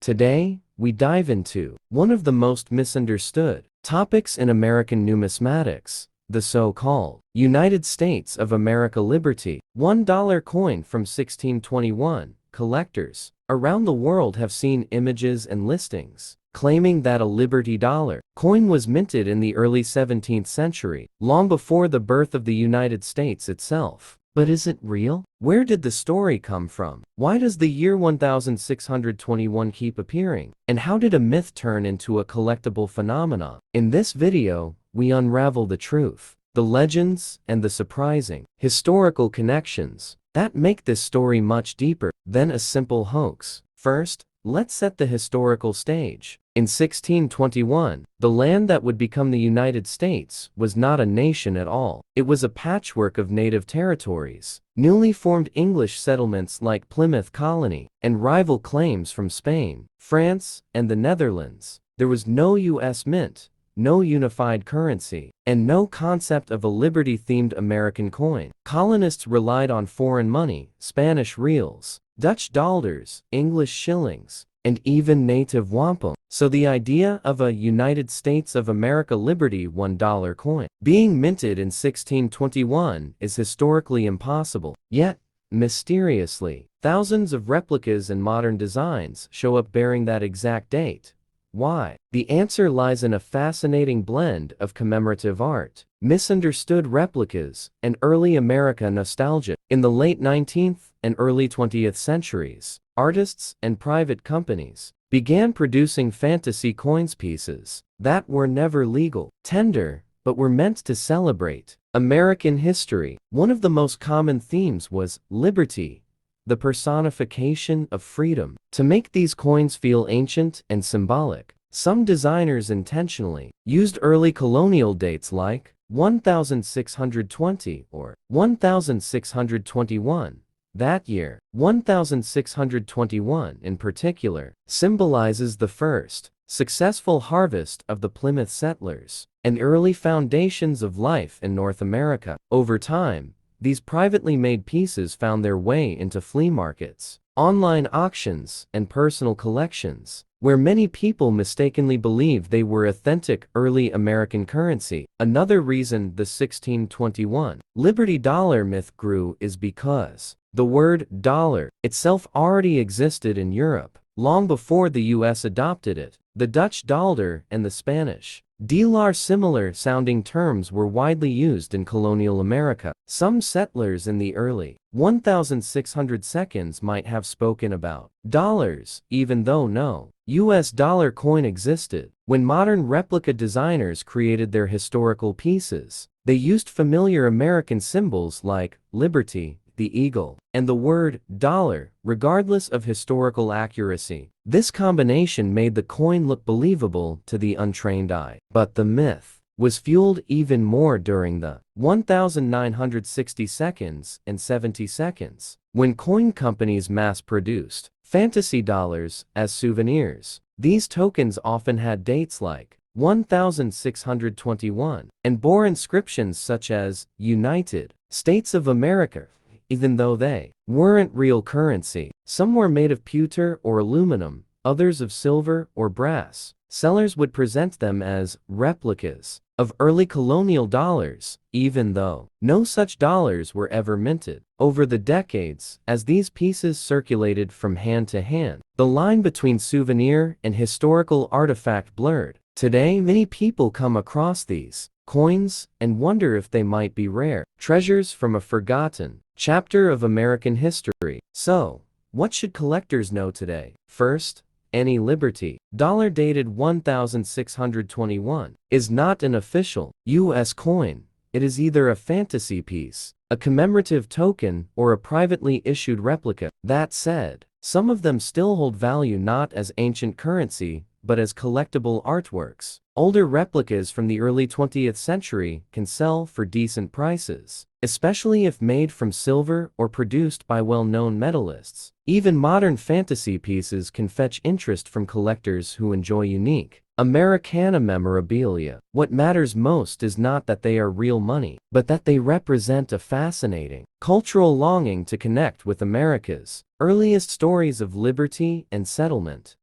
Today, we dive into one of the most misunderstood topics in American numismatics, the so-called United States of America Liberty $1 coin from 1621. Collectors around the world have seen images and listings claiming that a Liberty dollar coin was minted in the early 17th century, long before the birth of the United States itself. But is it real? Where did the story come from? Why does the year 1621 keep appearing? And how did a myth turn into a collectible phenomenon? In this video, we unravel the truth, the legends, and the surprising historical connections that make this story much deeper than a simple hoax. First, let's set the historical stage. In 1621, the land that would become the United States was not a nation at all. It was a patchwork of native territories, newly formed English settlements like Plymouth Colony, and rival claims from Spain, France, and the Netherlands. There was no U.S. mint, no unified currency, and no concept of a liberty-themed American coin. Colonists relied on foreign money, Spanish reals, Dutch dollars, English shillings, and even native wampum. So the idea of a United States of America Liberty $1 coin being minted in 1621 is historically impossible. Yet, mysteriously, thousands of replicas and modern designs show up bearing that exact date. Why? The answer lies in a fascinating blend of commemorative art, misunderstood replicas, and early America nostalgia. In the late 19th and early 20th centuries, artists and private companies began producing fantasy coins pieces that were never legal tender, but were meant to celebrate American history. One of the most common themes was liberty, the personification of freedom. To make these coins feel ancient and symbolic, some designers intentionally used early colonial dates like 1620 or 1621. That year, 1621 in particular, symbolizes the first successful harvest of the Plymouth settlers and early foundations of life in North America. Over time, these privately made pieces found their way into flea markets, online auctions, and personal collections, where many people mistakenly believed they were authentic early American currency. Another reason the 1621 Liberty Dollar myth grew is because the word dollar itself already existed in Europe long before the US adopted it. The Dutch daalder and the Spanish dilar, similar sounding terms, were widely used in colonial America. Some settlers in the early 1600 seconds might have spoken about dollars, even though no US dollar coin existed. When modern replica designers created their historical pieces, they used familiar American symbols like liberty, the eagle, and the word dollar, regardless of historical accuracy. This combination made the coin look believable to the untrained eye. But the myth was fueled even more during the 1960 seconds and 70 seconds, when coin companies mass-produced fantasy dollars as souvenirs. These tokens often had dates like 1621 and bore inscriptions such as United States of America, even though they weren't real currency. Some were made of pewter or aluminum, others of silver or brass. Sellers would present them as replicas of early colonial dollars, even though no such dollars were ever minted. Over the decades, as these pieces circulated from hand to hand, the line between souvenir and historical artifact blurred. Today, many people come across these coins and wonder if they might be rare treasures from a forgotten chapter of American history. So, what should collectors know today? First, any Liberty dollar dated 1621 is not an official U.S. coin. It is either a fantasy piece, a commemorative token, or a privately issued replica. That said, some of them still hold value not as ancient currency, but as collectible artworks. Older replicas from the early 20th century can sell for decent prices, especially if made from silver or produced by well-known metallists. Even modern fantasy pieces can fetch interest from collectors who enjoy unique Americana memorabilia. What matters most is not that they are real money, but that they represent a fascinating cultural longing to connect with America's earliest stories of liberty and settlement.